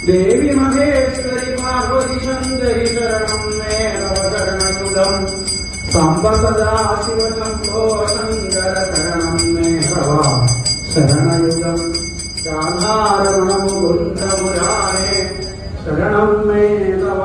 देवी महेश्वरी पार्वती सुंदरी शरणं मे तव शरणयुगम् सांब सदा शिव शंभो शंकर शरणं मे तव शरणयुगम् राधारमण मुकुन्द मुरारे शरणं मे तव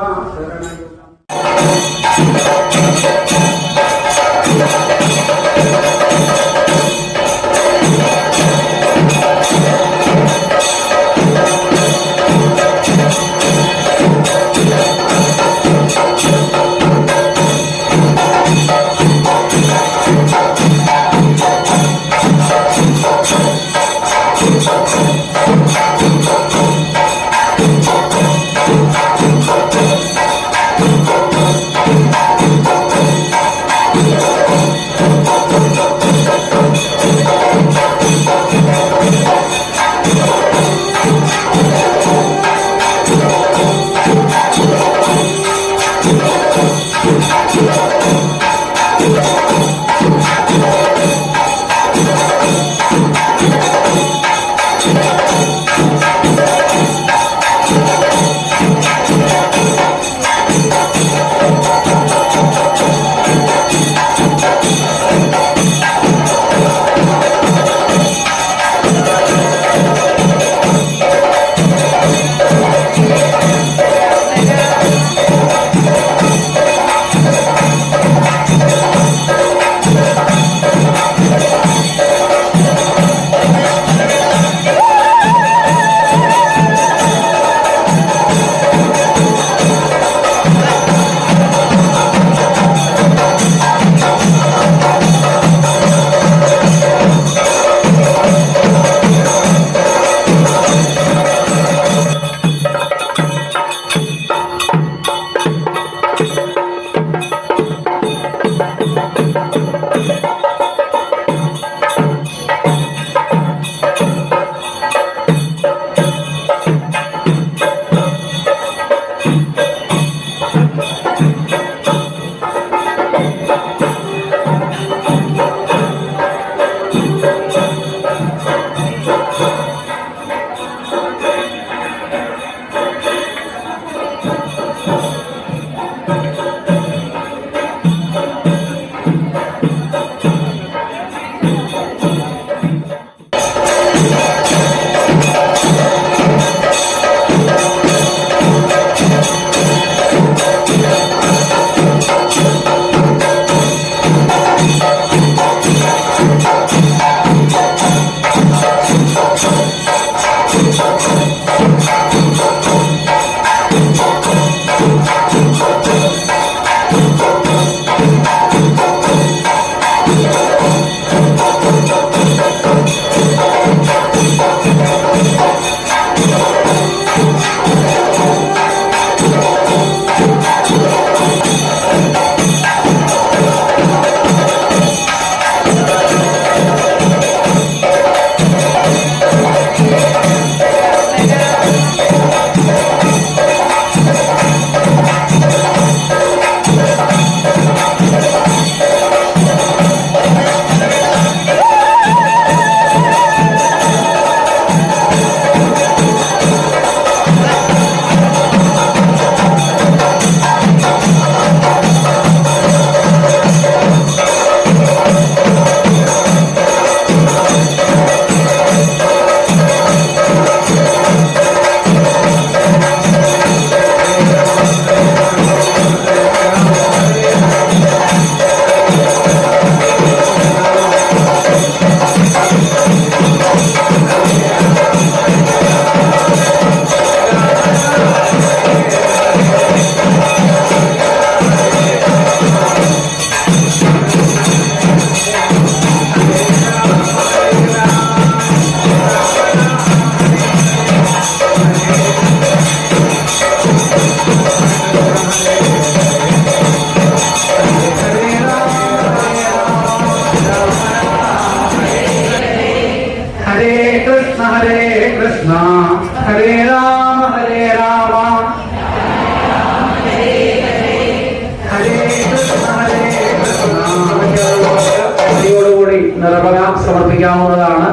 നിറപകം സമർപ്പിക്കാവുന്നതാണ്.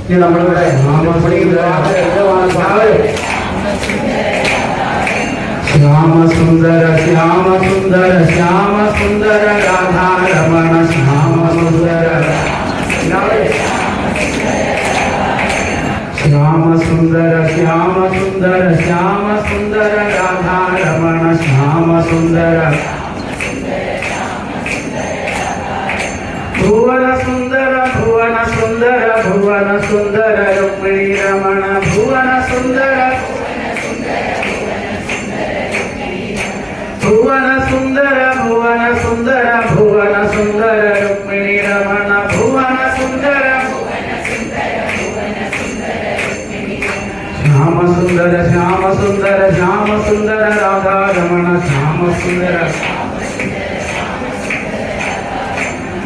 ഇനി നമ്മളിവിടെ श्याम सुंदर श्याम सुंदर श्याम सुंदर राधा रमण श्याम सुंदर श्याम सुंदर श्याम सुंदर श्याम सुंदर राधा रमण श्याम सुंदर भुवन सुंदर भुवन सुंदर भुवन सुंदर रुक्मिणी रमण भुवन सुंदर भुवन सुंदर भुवन सुंदर भुवन सुंदर रुक्मिणी रमण भुवन सुंदर श्याम सुंदर श्याम सुंदर श्याम सुंदर राधा रमण श्याम सुंदर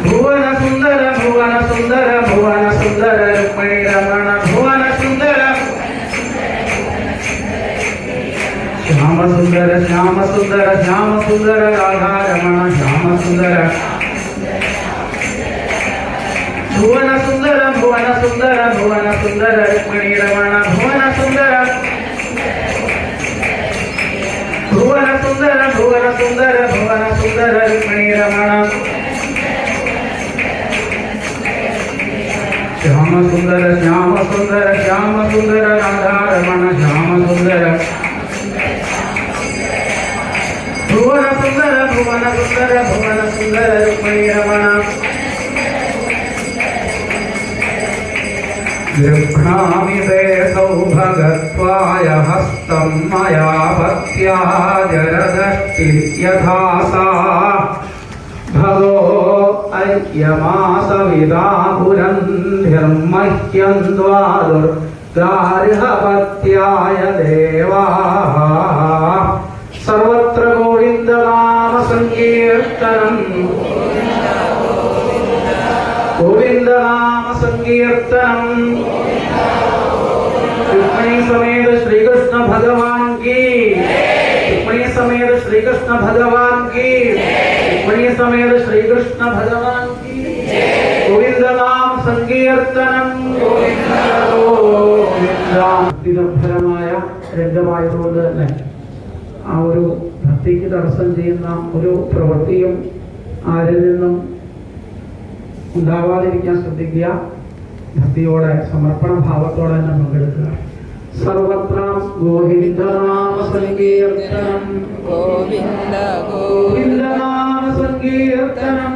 भुवन सुंदर भुवन सुंदर भुवन सुंदर रुक्मिणी रमण भुवन सुंदर श्याम सुंदर श्याम सुंदर श्याम सुंदर राधा रमण श्याम सुंदर भुवन सुंदर भुवन सुंदर भुवन सुंदर रुक्मिणी रमण भुवन सुंदर भुवन सुंदर भुवन सुंदर भुवन सुंदर रुक्मिणी रमण श्याम सुंदर श्याम सुंदर श्याम सुंदर राधा रमण श्याम सुंदर भुवन सुंदर भुवन सुंदर भुवन सुंदर रुक्मिणी रमण गृह्णामि ते सौभगत्वाय हस्तं मया भक्त्या जरदष्टि यथा सा भगो अय्यमासविदापुरन्धिर्मह्यं द्वादुर्गार्हपत्याय देवाः सर्वत्र गोविन्दनाम संकीर्तनम् गोविन्दनाम संकीर्तनम् रुक्मिणी समेत श्री कृष्ण भगवान की रुक्मिणी समेत श्री कृष्ण भगवान की रुक्मिणी समेत श्री कृष्ण भगवान की गोविन्दनाम संकीर्तनम् ഭക്തിനിർഭരമായ രംഗമായതുകൊണ്ട് തന്നെ ആ ഒരു ഭക്തിക്ക് തടസ്സം ചെയ്യുന്ന ഒരു പ്രവൃത്തിയും ആരിൽ നിന്നും ഉണ്ടാവാതിരിക്കാൻ ശ്രദ്ധിക്കുക. ഭക്തിയോടെ സമർപ്പണ ഭാവത്തോടെ തന്നെ പങ്കെടുക്കുക. സർവത്ര ഗോവിന്ദനാമ സങ്കീർത്തനം ഗോവിന്ദ ഗോവിന്ദനാമ സങ്കീർത്തനം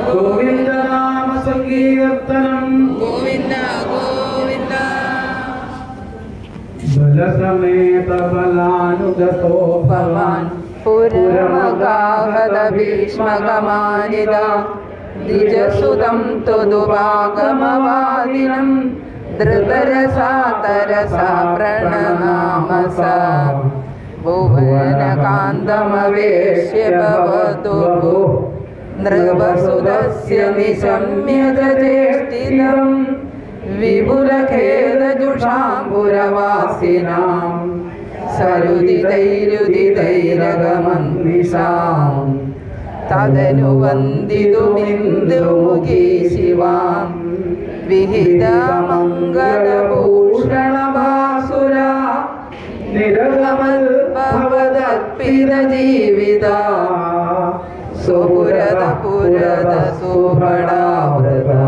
ഗോവിന്ദനാമ സങ്കീർത്തനം ഗോവിന്ദ ഗോവിന്ദ ബലസമേത ബലാനുഗതോ ഭവാൻ പുരമഗാഹത ഭീഷ്മകമാനിത ദ്വിജസുതം തുദുപാഗമവാദിനം ധൃതരസാതരസാ പ്രണനാമസാ ഭുവനകാന്തമവേശ്യ ഭവതു നൃപസുതസ്യ നിശമ്യതചേഷ്ടിതം വിപുലഖേദജുഷാംബുരവാസിനാം സരുദിതൈരുദിതൈരഗമന്വിഷാം തദനുവന്ദിതുമിന്ദുമുഖീ ശിവാം വിഹിതമംഗളഭൂഷണഭാസുരാ നിരകമൽഭവദർപ്പിതജീവിതാ സുപുരത പുരത സുഭടാവൃതാ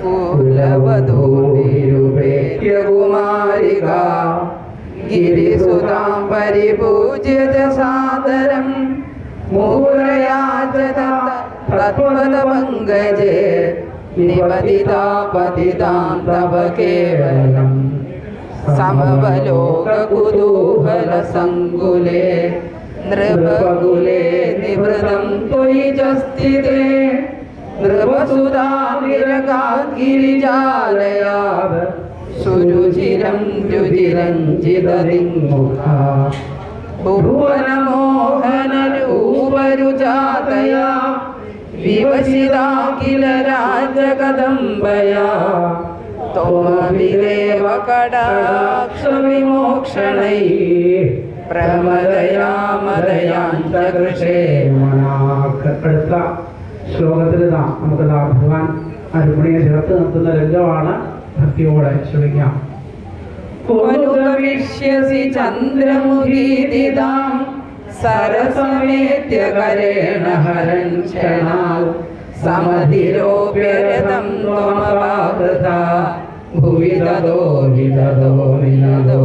കുലവധൂർവിരുപേത്യകുമാരികാ ഗിരിസുതാം പരിപൂജ്യത സാദരം മൂലയാച തത്പദപങ്കജേ നിപതിതാ പതിതാം തവ കേവലം സമവലോകകുതൂഹലസങ്കുലേ നൃപകുലേ നിവൃതം ത്വയി ച സ്ഥിതേ നൃപസുതാ വിരകാഗിരിജാലയാവ സുരുചിരം രുചിരഞ്ജിതദിങ്മുഖാ ഭുവനമോഹനരൂപരുചാതയാ വിവശിതാ കില രാജകദംബയാ ത്വമവിദേവ കടാക്ഷവിമോക്ഷണൈഃ പ്രമദയാമദയാഞ്ച കൃഷേ മനാക്ക്. അടുത്ത ശ്ലോകത്തിൽ നമുക്ക് ഭഗവാൻ ആ രുക്മിണിയെ ചേർത്ത് നിർത്തുന്ന രംഗമാണ്. ഭക്തിയോടെ ശ്രമിക്കാം. अनुगमिष्यसि चन्द्रमुदीदितां सरसमेत्य करेण हरन् क्षणात् समधिरोप्यरतं त्वमपाकृता भुवि ततो विनदो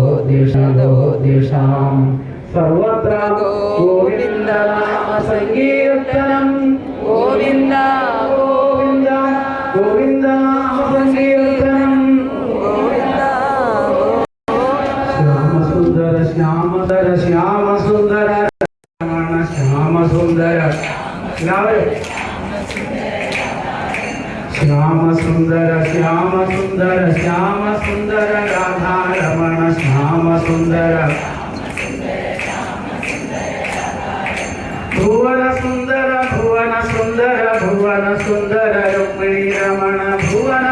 दिशाम् सर्वत्र गोविन्द नाम संकीर्तनं गोविन्द गोविन्द गोविन्द नाम संकीर्तनं श्याम सुंदर रमण श्याम सुंदर श्याम सुंदर राधा रमण श्याम सुंदर भुवन सुंदर रुक्मिणी रमण भुवन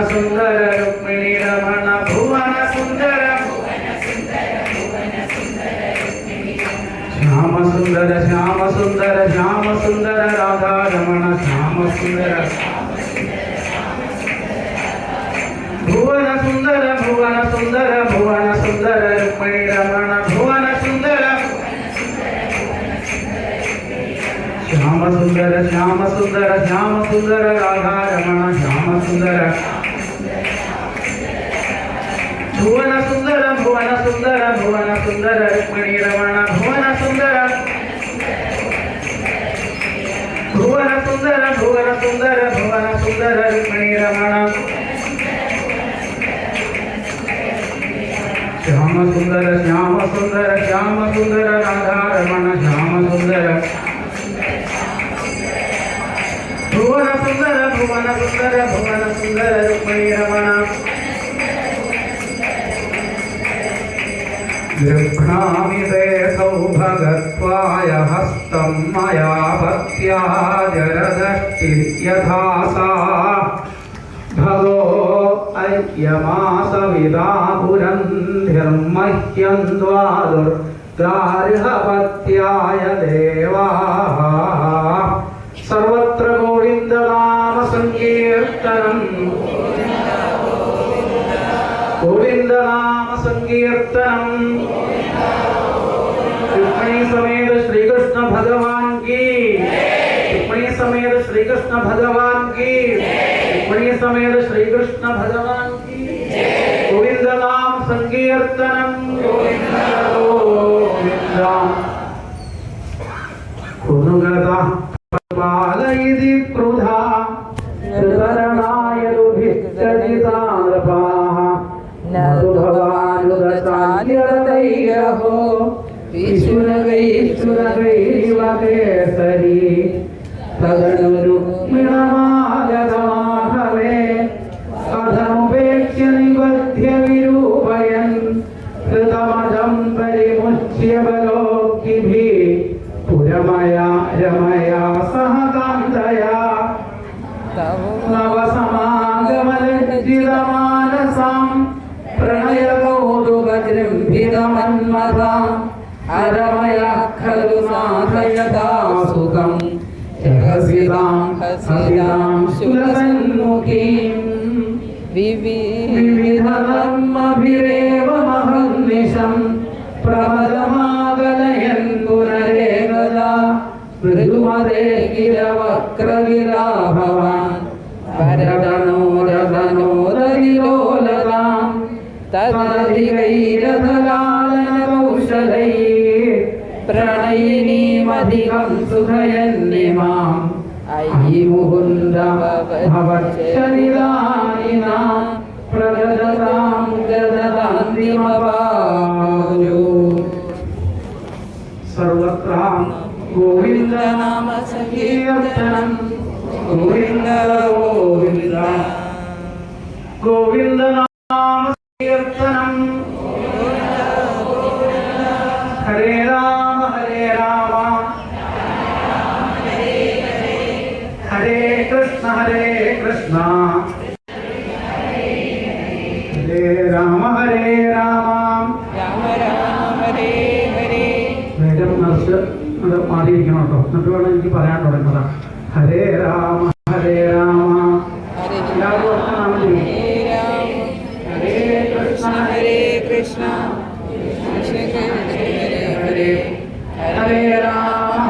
सुंदर रुक्मिणी रमण भुवन सुंदर श्याम सुंदर राधा रमण श्याम सुंदर भुवन सुंदर रुक्मिणी रमण भुवन सुंदर श्याम सुंदर राधा रमण श्याम सुंदर भुवन सुंदर रुक्मिणी रमण भुवन सुंदर रुक्मिणी रमण श्याम सुंदर राधा रमण श्याम सुंदर भुवन सुंदर रुक्मिणी रमण गृह्णामि ते सौभगत्वाय हस्तं मया भक्त्या जरदष्टिर्यथा सा भगो ऐक्यमासविदा पुरन्धिर्मह्यं द्वादुर्गार्हपत्याय देवाः सर्वत्र गोविन्द नाम संकीर्तनं गोविन्द नाम संकीर्तनं रुक्मिणी समेत श्री कृष्ण भगवान की रुक्मिणी समेत श्री कृष्ण भगवान की रुक्मिणी समेत श्री कृष्ण भगवान की गोविन्द नाम संकीर्तनं गोविन्द कुनुगता पालयति क्रुधा कृतरणाय दुभिश्चरितानृपाः न तु भवानुदचार्यतैरहो विशुनगैश्चुनगैरिव केसरी तदनुरुक्मिणमागतमाहवे अधमुपेक्ष्य निबध्य विरूपयन् कृतमजं परिमुच्य बलोक्तिभिः पुरमया रमया सह कान्तया नवसमागमलज्जितमानसां प्रणयकौतुकजृम्भितमन्मथाम् अरमयः खलु साधयता सुखं जगसितां शुलसन्मुखीं विविधधर्मभिरेव महर्निशं प्रमदमागलयन् पुनरेकदा मृदुमदे गिरवक्रगिरा भवान् वरदनोरदनोरदिलोलतां तदधिकैरधलालनकौशलैः प्रणयिनीमधिकं सुखयन्निमाम् अयि मुकुन्द भवच्छरिदानिना प्रददतां गददान्तिमपाजो सर्वत्र गोविन्द नाम संकीर्तनं गोविन्द गोविन्द गोविन्द नाम संकीर्तनं हरे राम हरे कृष्ण हरे राम രാമ രാമ ഹരേ ഹരേ വേഗം നർസ് അത് മാറിയിരിക്കണം കേട്ടോ എന്നിട്ട് വേണം എനിക്ക് പറയാൻ തുടങ്ങുന്നത് ഹരേ രാമ ഹരേ രാമ. എല്ലാവരും ഒപ്പം നാമം ജപിക്കും. ഹരേ കൃഷ്ണ ഹരേ കൃഷ്ണ കൃഷ്ണ ഹരേ ഹരേ ഹരേ രാമ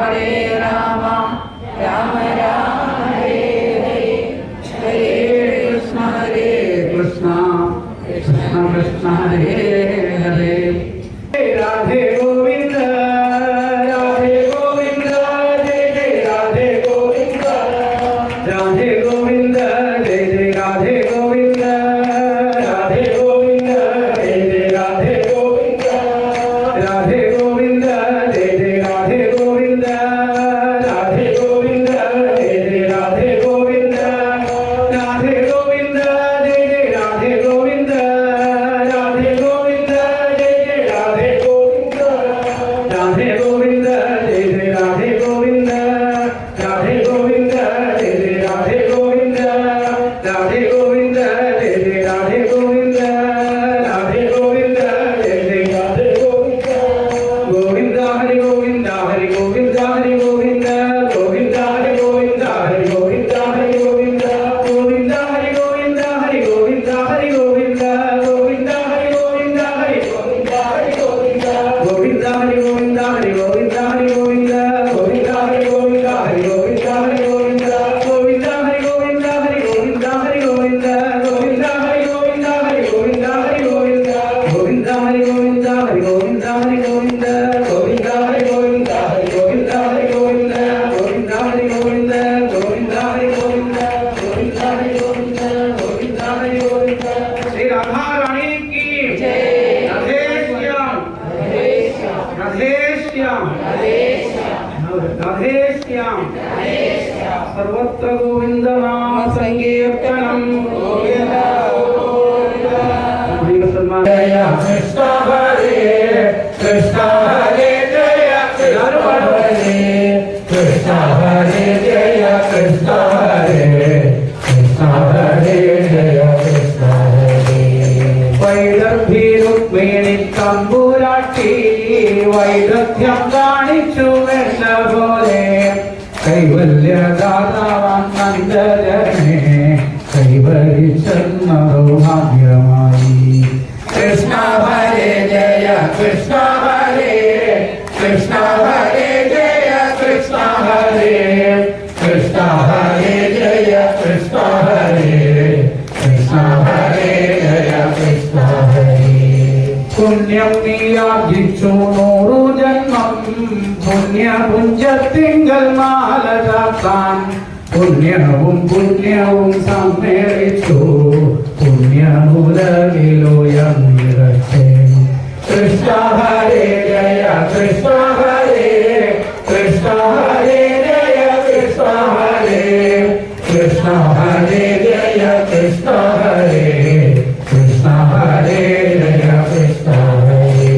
രാമ രാമ ഹരേ ഹരേ ഹരേ കൃഷ്ണ കൃഷ്ണ കൃഷ്ണ കൃഷ്ണ ഹരേ ഹരേ. രാധേ ഗോവിന്ദ രാധേ ഗോവിന്ദ ജയ ജയ രാധേ ഗോവിന്ദ രാധേ ഗോവിന്ദ ജയ ജയ രാധേ ഗോവിന്ദ രാധേ ഗോവിന്ദ ജയ ജയ രാധേ ഗോവിന്ദ രാധേ ഗോവിന്ദ ജയ ജയ രാധേ ഗോവിന്ദ രാധേ ഗോവിന്ദ ജയ ജയ രാധേ ഗോവിന്ദ രാധേ ഗോവിന്ദ ജയ ജയ രാധേ ഗോവിന്ദ രാധേ ഗോവിന്ദ ജയ ജയ രാധേ ഗോവിന്ദ രാധേ ഗോവിന്ദ ജയ ജയ രാധേ ഗോവിന്ദ രാധേ ഗോവിന്ദ ജയ ജയ രാധേ ഗോവിന്ദ രാധേ ഗോവിന്ദ ജയ ജയ രാധേ ഗോവിന്ദ രാധേ ഗോവിന്ദ ജയ ജയ രാധേ ഗോവിന്ദ ഗോവിന്ദ ഹരി ഗോവിന്ദ ഹരി ഗോവിന്ദ ഹരി ഗോവിന്ദ ഗോവിന്ദ ഹരി ഗോവിന്ദ ഹരി ഗോവിന്ദ ഹരി ഗോവിന്ദ ഗോവിന്ദ ഹരി ഗോവിന്ദ ഹരി ഗോവിന്ദ ഹരി ഗോവിന്ദ ഗോവിന്ദ ഹരി ഗോവിന്ദ ഹരി ഗോവിന്ദ ഹരി ഗോവിന്ദ ഗോവിന്ദ ഹരി ഗോവിന്ദ ഹരി ഗോവിന്ദ ഹരി ഗോവിന്ദ ഗോവിന്ദ ഹരി ഗോവിന്ദ ഹരി ഗോവിന്ദ ഹരി ഗോവിന്ദ ഗോവിന്ദ ഹരി ഗോവിന്ദ ഹരി ഗോവിന്ദ ഹരി ഗോവിന്ദ ഗോവിന്ദ ഹരി ഗോവിന്ദ ഹരി ഗോവിന്ദ ഹരി ഗോവിന്ദ ഗോവിന്ദ ഹരി ഗോവിന്ദ ഹരി ഗോവിന്ദ ഹരി ഗോവിന്ദ ഗോവിന്ദ ഹരി ഗോവിന്ദ ഹരി ഗോവിന്ദ ഹരി ഗോവിന്ദ ഗോവിന്ദ ഹരി ഗോവിന്ദ ഗോവിന്ദ ഹരി ഗോവിന്ദ ഗോവിന്ദ ഹരി ഗോവിന്ദ ഗോവിന്ദ ഹരി ഗോവിന്ദ. ശ്രീ രാധാ റാണി की जय. राधे श्याम राधे श्याम राधे श्याम सर्वत्र गोविंद नाम संकीर्तनम गोविंद गोविंद. जय कृष्ण हरे कृष्ण हरे जय कृष्ण हरे कृष्ण हरे जय कृष्ण हरे कृष्ण हरे जय कृष्ण हरे. വൈദർഭി രുക്മിണി തമ്പുരാട്ടി വൈദഗ്ധ്യം കാണിച്ചു വെണ്ണ പോലെ കൈവല്യദാതാവാൻ നന്ദജനെ കൈവരിച്ചെന്നതു ഭാഗ്യമായി. കൃഷ്ണ ഹരേ ജയ കൃഷ്ണ ഹരേ കൃഷ്ണ ഹരേ ജയ കൃഷ്ണ ഹരേ കൃഷ്ണ ഹരേ ജയ കൃഷ്ണ ഹരേ കൃഷ്ണ ഹരേ ജയ കൃഷ്ണ ഹരേ. പുണ്യം നീയാർജിച്ചു 100 ജന്മം പുണ്യപുഞ്ചത്തിങ്കൽ മാല ചാർത്താൻ പുണ്യവും പുണ്യവും സമ്മേളിച്ചു പുണ്യമുലകിലോയമിരട്ടെ. കൃഷ്ണ ഹരേ ജയ കൃഷ്ണ ഹരേ കൃഷ്ണ ഹരേ ജയ കൃഷ്ണ ഹരേ കൃഷ്ണ ഹരേ ജയ കൃഷ്ണ ഹരേ കൃഷ്ണ ഹരേ ജയ കൃഷ്ണ ഹരേ.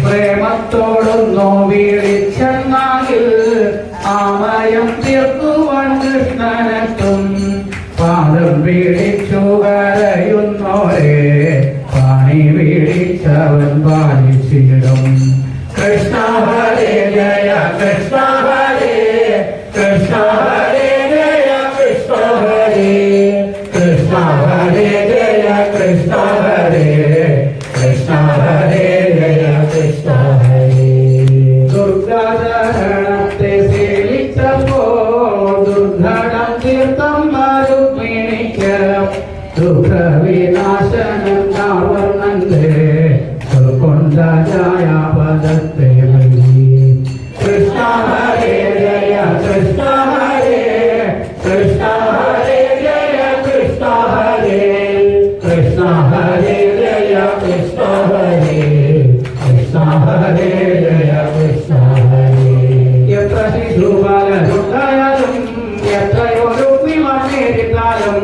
പ്രേമത്തോടൊന്നു വീളിച്ചെന്നാകിൽ ആമയം തീർക്കുവാൻ കൃഷ്ണനെത്തും പാദം വീടിച്ചു കരയുന്നോരെ പാണി വീടിച്ചവൻ പാലിച്ചിടും. കൃഷ്ണ ഹരേ ജയ കൃഷ്ണ ഹരേ കൃഷ്ണ ഹരേ ജയ കൃഷ്ണ ഹരേ കൃഷ്ണ ഹരേ ജയ കൃഷ്ണ ഹരേ കൃഷ്ണ ഹരേ ജയ കൃഷ്ണ ഹരേ. ദുർഗാചരണത്തെ സേവിച്ചപ്പോൾ ദുർഘടം തീർത്ഥം രുക്മിണിക്ക് ദുഃഖവിനാശനം വർണ്ണന്റെ കൊണ്ടായ പദത്തെ നൽകി. കൃഷ്ണ ഹരേ ജയ കൃഷ്ണ ഹരേ കൃഷ്ണ ഹരേ ജയ കൃഷ്ണ ഹരേ കൃഷ്ണ ഹരേ ജയ കൃഷ്ണ ഹരേ കൃഷ്ണ ഹരേ ജയ കൃഷ്ണ ഹരേ. എത്ര ശിശുബാലരുണ്ടായാലും എത്രയോ രുക്മിമാരേരിട്ടാലും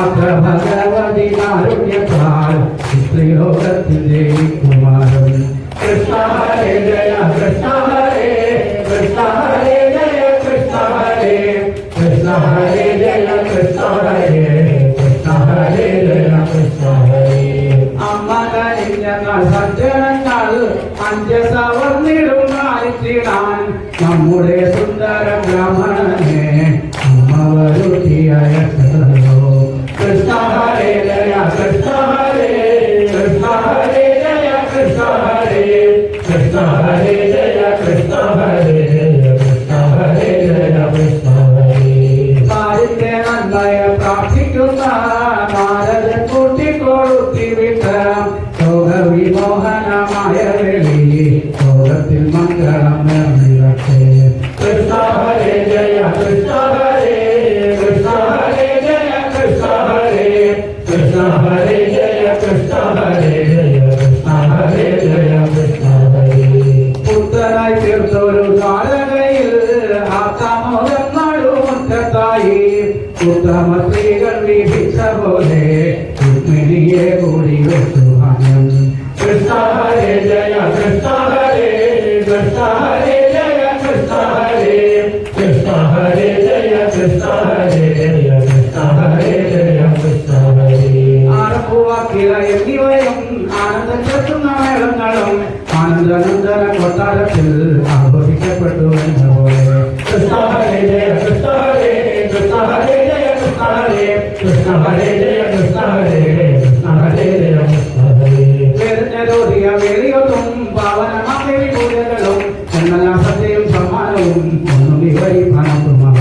അത്ര ഭഗവതി കാരുണ്യത്താൽ സ്ത്രീലോകത്തിന്റെ കുമാരൻ. കൃഷ്ണ ഹരേ ജയ കൃഷ്ണ ഹരേ കൃഷ്ണ ഹരേ ജയ കൃഷ്ണ ഹരേ കൃഷ്ണ ഹരേ ജയ കൃഷ്ണ ഹരേ കൃഷ്ണ ഹരേ ജയ കൃഷ്ണ ഹരേ. അമ്മ കരിഞ്ഞങ്ങൾ സജ്ജനങ്ങൾ അഞ്ചസവർന്നിടും കാലിച്ചിടാൻ നമ്മുടെ സുന്ദര ബ്രാഹ്മണനെ വിളിക്കുന്ന നാരദൻ കൂട്ടിക്കൊടുത്തിവിട്ട ലോകവിമോഹനമായ വെളി ലോകത്തിൽ മംഗളം നിറഞ്ഞിരട്ടെ. കൃഷ്ണ ഹരേ ജയ കൃഷ്ണ ഹരേ കൃഷ്ണ ഹരേ ജയ കൃഷ്ണ ഹരേ കൃഷ്ണ ഹരേ ജയ കൃഷ്ണ ഹരേ ജയ കൃഷ്ണ ഹരേ ജയ കൃഷ്ണ ഹരേ. പുത്രനായി തീർത്തൊരു താരകയിൽ ആത്താമോദം നടുമുറ്റത്തായി ഉത്തമ സ്ത്രീകൾ വിധിച്ച പോലെ രുക്മിണിയെ കൂടി വെച്ചു ഹനം. കൃഷ്ണ ഹരേ ജയ കൃഷ്ണ ഹരേ കൃഷ്ണ ഹരേ ജയ കൃഷ്ണ ഹരേ കൃഷ്ണ ഹരേ ജയ കൃഷ്ണ ഹരേ ജയ കൃഷ്ണ ഹരേ ജയ കൃഷ്ണ ഹരേ. ആരപ്പൂവാക്കില എന്നിവയും ആനന്ദം ചേർക്കുന്ന മേളങ്ങളും ആനന്ദനന്ദന കൊട്ടാരത്തിൽ ആഘോഷിക്കപ്പെട്ടു എന്ന പോലെ. കൃഷ്ണ ഹരേ ജയ കൃഷ്ണ ഹരേ കൃഷ്ണ ഹരേ ജയ കൃഷ്ണ ഹരേ കൃഷ്ണ ഹരേ ജയ കൃഷ്ണ ഹരേ കൃഷ്ണ ഹരേ ജയ കൃഷ്ണ ഹരേ. വേദനരോധിയ വേലിയൊന്നും പാവനമായ പൂജകളും എന്നെല്ലാം സത്യവും സമ്മാനവും ഒന്നും വിവരിപ്പണത്തുമക.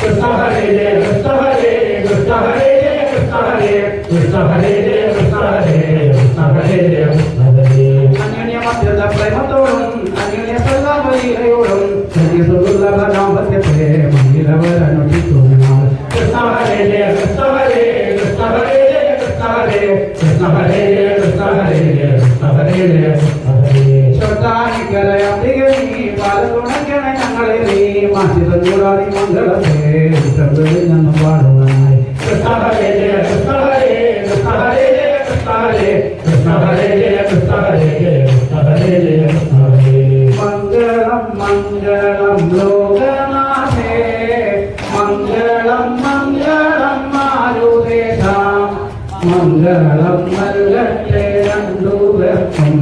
കൃഷ്ണ ഹരേ ജയ കൃഷ്ണ ഹരേ കൃഷ്ണ ഹരേ ജയ കൃഷ്ണ ഹരേ കൃഷ്ണ ഹരേ ജയ കൃഷ്ണ ഹരേ കൃഷ്ണ ഹരേ ജയ കൃഷ്ണ ഹരേ. അന്യോന്യ മധ്യത പ്രേമത്തോടും അന്യോന്യ സല്ലാപരിയോടും സുദുർലഭ ദാമ്പത്യത്തെ മന്ദിരവരനുഷ്ഠിക്കുന്നു. കൃഷ്ണ ഹരേ ജയ കൃഷ്ണ ഹരേ കൃഷ്ണ ഹരേ ജയ കൃഷ്ണ ഹരേ കൃഷ്ണ ഹരേ ജയ കൃഷ്ണ ഹരേ ജയ കൃഷ്ണ ഹരേ ജയ കൃഷ്ണ ഹരേ. ശ്രോതാനിക്കരയംബികേ നീ പാലത്തുണയ്ക്കണ ഞങ്ങളെ നീ മാറ്റിത കൂടാതി മംഗളത്തെ ഞങ്ങൾ പാടുവാനായി. കൃഷ്ണ ഹരേ ജയ കൃഷ്ണ ഹരേ കൃഷ്ണ ഹരേ ജയ കൃഷ്ണ ഹരേ കൃഷ്ണ ഹരേ ജയ കൃഷ്ണ ഹരേ ജയ കൃഷ്ണ ഹരേ ജയ കൃഷ്ണ ഹരേ. മംഗളം മംഗളം ലോകനാഥേ മംഗളം മംഗളം മാരുതേശാം മംഗളം നൽകട്ടെ രണ്ടുപേർക്കും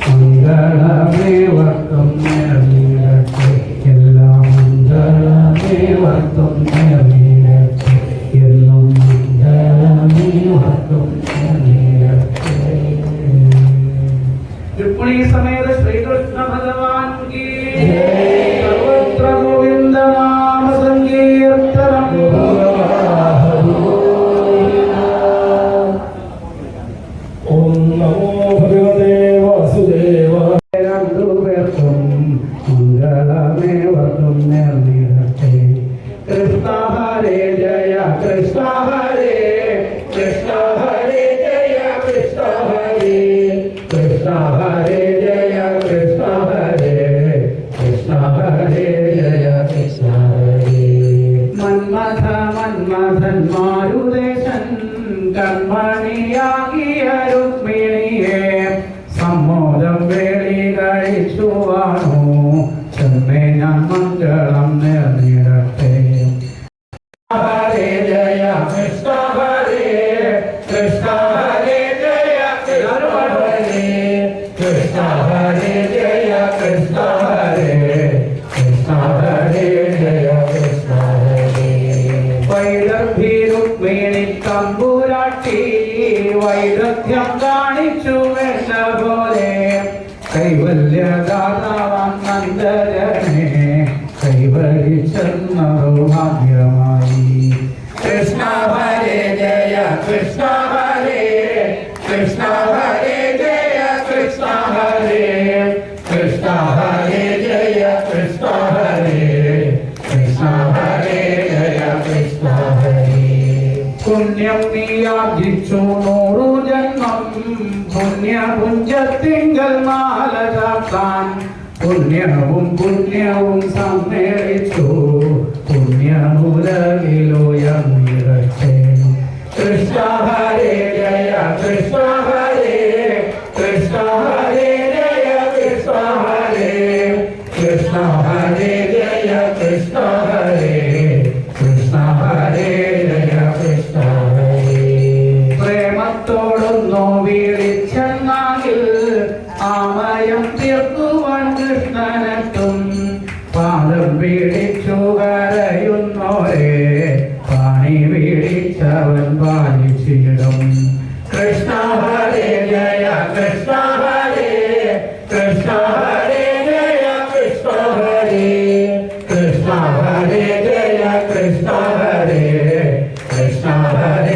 മംഗളമേവർക്കും നേർന്നിരട്ടെ എല്ലാം മംഗളമേവർക്കും നേർന്നിരട്ടെ എന്നും മംഗളമേവർക്കും നേർന്നിരട്ടെ. രുക്മിണി സമേത ശ്രീകൃഷ്ണ ഭഗവാൻ കീ സർവത്ര ഗോവിന്ദ നാമ സങ്കീർത്തനം. ഓം നമോ ഭഗവതേ വാസുദേവായ. രണ്ടുപേർക്കും മംഗളമേവർക്കും നേർന്നിരട്ടെ. കൃഷ്ണ ഹരേ ജയ കൃഷ്ണ ഹരേ കൃഷ്ണ ഹരേ ജയ കൃഷ്ണ ഹരേ കൃഷ്ണ ഹരേ ജയ കൃഷ്ണ ഹരേ കൃഷ്ണ ഹരേ ജയ കൃഷ്ണ ഹരേ. മന്മഥ മന്മഥൻ മാരുദേശൻ കൺമണിയാകിയ രുക്മിണിയെ സമ്മോദം വേളി കഴിച്ചുവാണു ചെമ്മേ ഞാൻ മംഗളം നേർന്നിടട്ടെ. ഹരേ ജയ കൃഷ്ണ ഹരേ കൃഷ്ണ ഹരേ ജയ കൃഷ്ണ ഹരേ കൃഷ്ണ ഹരേ ജയ കൃഷ്ണ ഹരേ കൃഷ്ണ ഹരേ ജയ കൃഷ്ണ ഹരേ. വൈദഗ്ധ്യ രുക്മിണി തമ്പുരാട്ടി വൈദഗ്ധ്യം കാണിച്ചു വേണ്ട പോലെ കൈവല്യദാതാവാം നന്ദജനെ കൈവരിച്ചെന്നതു ഭാഗ്യമായി. കൃഷ്ണ ഹരേ ജയ കൃഷ്ണ ഹരേ കൃഷ്ണ ഹരേ ജയ കൃഷ്ണ ഹരേ കൃഷ്ണ ഹരേ ജയ കൃഷ്ണ ഹരേ കൃഷ്ണ ഹരേ ജയ കൃഷ്ണ ഹരേ. പുണ്യം നീയാർജിച്ചു 100 ജന്മം പുണ്യപുഞ്ചത്തിങ്കൽ മാല ചാർത്താൻ പുണ്യവും പുണ്യവും സമ്മേളിച്ചു പുണ്യമുലകിലുയർന്നിരട്ടെ. കൃഷ്ണ ഹരേ ജയ കൃഷ്ണ ഹരേ കൃഷ്ണ ഹരേ ജയ കൃഷ്ണ ഹരേ കൃഷ്ണ ഹരേ ജയ കൃഷ്ണ ഹരേ കൃഷ്ണ ഹരേ ജയ കൃഷ്ണ ഹരേ. പ്രേമത്തോടൊന്നു വീളിച്ചെന്നാകിൽ ആമയം തീർക്കുവാൻ കൃഷ്ണനെത്തും പാദം വീടിച്ചു കരയുന്നോരെ പാണി വീടിച്ചവൻ പാലിച്ചിടും. കൃഷ്ണ ഹരേ ജയ കൃഷ്ണ ഹരേ കൃഷ്ണ ഹരേ ജയ കൃഷ്ണ ഹരേ കൃഷ്ണ ഹരേ ജയ കൃഷ്ണ ഹരേ കൃഷ്ണ ഹരേ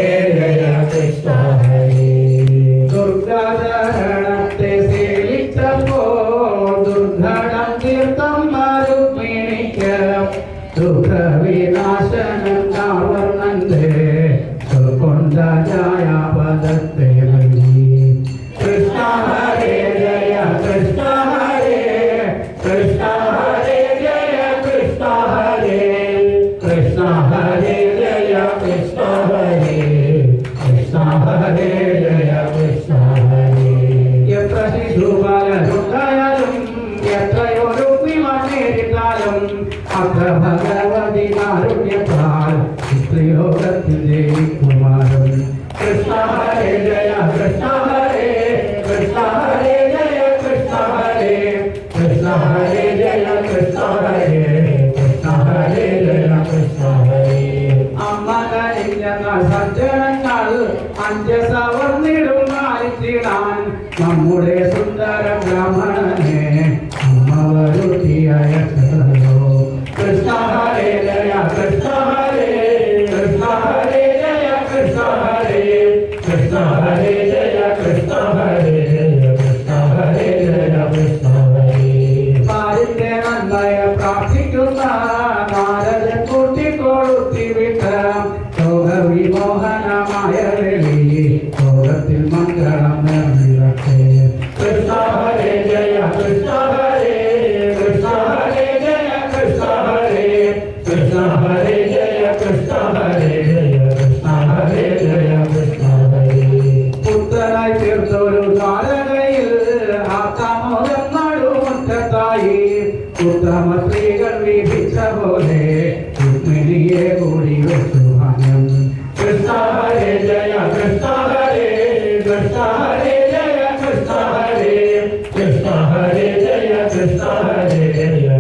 ലോകത്തിൽ ജയിക്കുമാറും കൃഷ്ണ ഹരേ ജയ കൃഷ്ണ ഹരേ കൃഷ്ണ ഹരേ ജയ കൃഷ്ണ ഹരേ കൃഷ്ണ ഹരേ ജയ കൃഷ്ണ ഹരേ കൃഷ്ണ ഹരേ ജയ കൃഷ്ണ ഹരേ അമ്മ കഴിഞ്ഞ സജ്ജനങ്ങൾ അഞ്ചസവർന്നിടും മാറ്റിടാൻ നമ്മുടെ സുന്ദര ബ്രാഹ്മണനെ അമ്മ വരുത്തിയായ കൃഷ്ണ ഹരേ ജയ കൃഷ്ണ ഹരേ കൃഷ്ണ ഹരേ ജയ കൃഷ്ണ ഹരേ കൃഷ്ണ ഹരേ ജയ കൃഷ്ണ ഹരേ കൃഷ്ണ ഹരേ ജയ കൃഷ്ണ ഹരേ പാരിന്റെ നന്മയെ പ്രാർത്ഥിക്കുന്ന നാരദ കൂട്ടിക്കൊളുത്തി വിട്ട ലോകവിമോഹനമായ വെളി ലോകത്തിൽ മംഗളം നിറഞ്ഞിരട്ടെ കൃഷ്ണ ഹരേ ജയ കൃഷ്ണ ഹരേ കൃഷ്ണ ഹരേ ജയ കൃഷ്ണ ഹരേ കൃഷ്ണ ഹരേ ജയ കൃഷ്ണ ഹരേ കൃഷ്ണ ഹരേ ജയ കൃഷ്ണ ഹരേ പുത്രനായി തീർന്നൊരു താരകയിൽ ആക്കാമോദം നടുമുറ്റത്തായി ഉത്തമ സ്ത്രീകൾ വീഭിച്ച പോലെ രുക്മിണിയെ കൂടി വെച്ചു ഹനം കൃഷ്ണ ഹരേ ജയ കൃഷ്ണ ഹരേ കൃഷ്ണ ഹരേ ജയ കൃഷ്ണ ഹരേ കൃഷ്ണ ഹരേ ജയ കൃഷ്ണ ഹരേ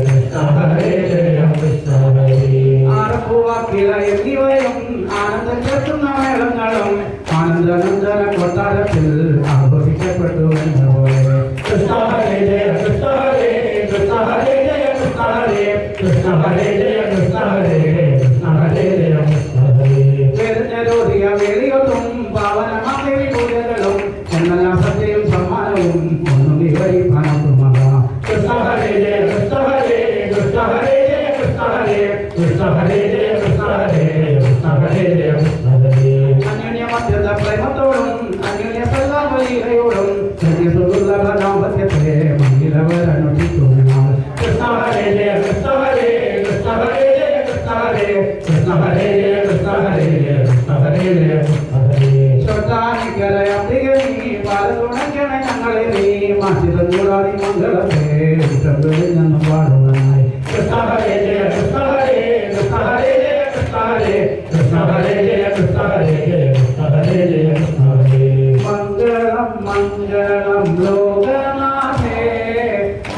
കൃഷ്ണ ഹരേ ജയ കൃഷ്ണ ഹരേ ആർപ്പുവാക്കില എന്നിവയും ആനന്ദം ചേർക്കുന്ന മേളങ്ങളും ആനന്ദനന്ദന കൊട്ടാരത്തിൽ ആഘോഷിക്കപ്പെട്ടു എന്ന പോലെ കൃഷ്ണ ഹരേ ജയ കൃഷ്ണ ഹരേ കൃഷ്ണ ഹരേ ജയ കൃഷ്ണ ഹരേ കൃഷ്ണ ഹരേ ജയ കൃഷ്ണ ഹരേ കൃഷ്ണ ഹരേ ജയ കൃഷ്ണ ഹരേ വേദനരോധിയ വേദികളും പാവനമായ പൂജകളും ചന്ദനാസത്തെയും സമ്മാനവും ഒന്നും വിവരിപ്പാനുമക കൃഷ്ണ ഹരേ ജയ കൃഷ്ണ ഹരേ കൃഷ്ണ ഹരേ ജയ കൃഷ്ണ ഹരേ കൃഷ്ണ ഹരേ ജയ കൃഷ്ണ ഹരേ കൃഷ്ണ ഹരേ ജയ കൃഷ്ണ ഹരേ അന്യോന്യമധ്യത പ്രേമത്തോടും അന്യോന്യ സല്ലാപലീലയോടും സുദുർലഭ ദാമ്പത്യത്തെ മംഗളവരനുഷ്ഠിക്കുന്ന കൃഷ്ണ ഹരേ ജയ കൃഷ്ണ ഹരേ കൃഷ്ണ ഹരേ ജയ കൃഷ്ണ ഹരേ കൃഷ്ണ ഹരേ ജയ കൃഷ്ണ ഹരേ കൃഷ്ണ ഹരേ ജയ കൃഷ്ണ ഹരേ ശ്രോതാനിക്കരയപ്രിയനീ പാലതുണയ്ക്കണ ഞങ്ങളെ നീ മാറ്റിതൂടാതി മംഗളത്തെ നിന്നും പാടുവാനായി കൃഷ്ണ ഹരേ ജയ കൃഷ്ണ ഹരേ കൃഷ്ണ ഹരേ ജയ കൃഷ്ണ ഹരേ കൃഷ്ണ ഹരേ ജയ കൃഷ്ണ ഹരേ കൃഷ്ണ ഹരേ ജയ കൃഷ്ണ ഹരേ മംഗളം മംഗളം ലോകനാഥേ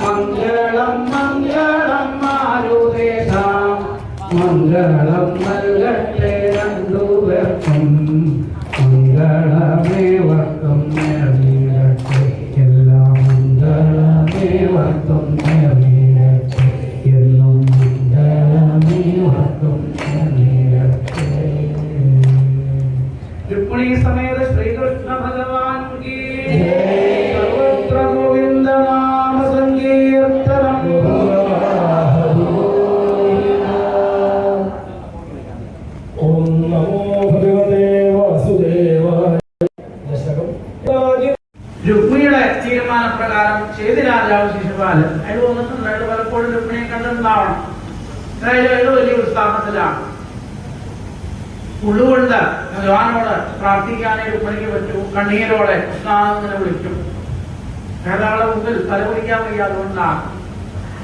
മംഗളം മംഗളം മാരുതേശാം മംഗളം നൽകട്ടെ രണ്ടുപേർക്കും മംഗളമേവർക്കും നേർന്നിടട്ടെ എല്ലാം മംഗളമേവർക്കും നേർന്നിടട്ടെ എന്നും മംഗളമേവർക്കും നേർന്നിടട്ടെ രുക്മിണി സമേത ശ്രീകൃഷ്ണ ഭഗവാൻ കീ സർവത്ര ഗോവിന്ദ നാമ സങ്കീർത്തനം ഓം നമോ ഭഗവതേ വാസുദേവായ രുക്മിണിയുടെ തീരുമാനപ്രകാരം ചെയ്തി രാജാവ് ശിശുപാലൻ അയാൾ വന്നിട്ടുണ്ട്. അയാൾ പലപ്പോഴും രുക്മിണിയെ കണ്ടിട്ടുണ്ടാവണം. അയാൾ വലിയ ഉത്സാഹത്തിലാണ്. ഉള്ളുകൊണ്ട് ഭഗവാനോട് പ്രാർത്ഥിക്കാനേ രുക്മിണിക്ക് പറ്റൂ. കണ്ണീരോടെ കൃഷ്ണാങ്ങനെ വിളിക്കും. വേറൊരാളുടെ മുമ്പിൽ തലകുടിക്കാൻ വയ്യ. അതുകൊണ്ടാണ്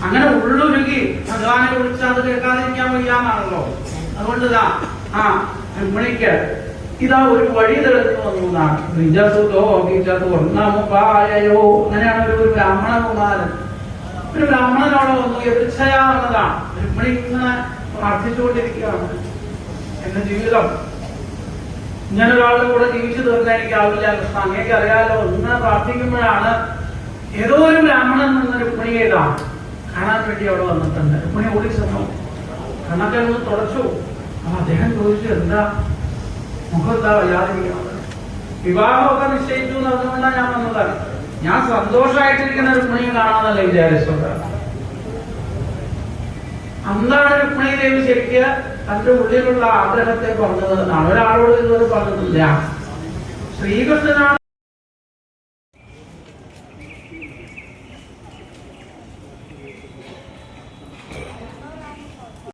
അങ്ങനെ ഉള്ളുരുകി ഭഗവാനെ വിളിച്ചാൽ അത് കേൾക്കാതിരിക്കാൻ വയ്യാന്നാണല്ലോ. അതുകൊണ്ട് രുക്മിണിക്ക് ഇതാ ഒരു വഴി തെളിഞ്ഞു വന്നു എന്നാണ്. അങ്ങനെയാണ് ഒരു ബ്രാഹ്മണ കുമാരൻ ഒരു ബ്രാഹ്മണനോട് വന്നു. എതിർച്ചയാ വന്നതാണ്. രുക്മിണി ഇങ്ങനെ പ്രാർത്ഥിച്ചുകൊണ്ടിരിക്കുകയാണ്. എന്റെ ജീവിതം ഇങ്ങനെ ഒരാളുടെ കൂടെ ജീവിച്ചു തീർക്കാൻ എനിക്കാവില്ല കൃഷ്ണ, അങ്ങേക്ക് അറിയാലോ. ഇങ്ങനെ പ്രാർത്ഥിക്കുമ്പോഴാണ് ഏതോ ഒരു ബ്രാഹ്മണൻ നിന്ന് രുക്മിണിയെ കാണാൻ വേണ്ടി അവിടെ വന്നിട്ടുണ്ട്. രുക്മിണി ഓടി ചെന്നു. കണ്ണൊക്കെ ഒന്ന് തുടച്ചു. അദ്ദേഹം ചോദിച്ചു, എന്താ മുഖത്താ വയ്യാതിരിക്കുന്നത്? വിവാഹമൊക്കെ നിശ്ചയിച്ചു എന്നതുകൊണ്ടാണ് ഞാൻ വന്നത്. ഞാൻ സന്തോഷമായിട്ടിരിക്കുന്ന രുക്മിണിയെ കാണാന്നല്ല വിചാരിച്ചത്. എന്താണ് രുക്മിണി ദേവി ശരിക്ക് തന്റെ ഉള്ളിലുള്ള ആഗ്രഹത്തെ പറഞ്ഞത് എന്നാണ്. ഒരാളോട് ഇതുവരെ പറഞ്ഞിട്ടില്ല. ശ്രീകൃഷ്ണനാണ്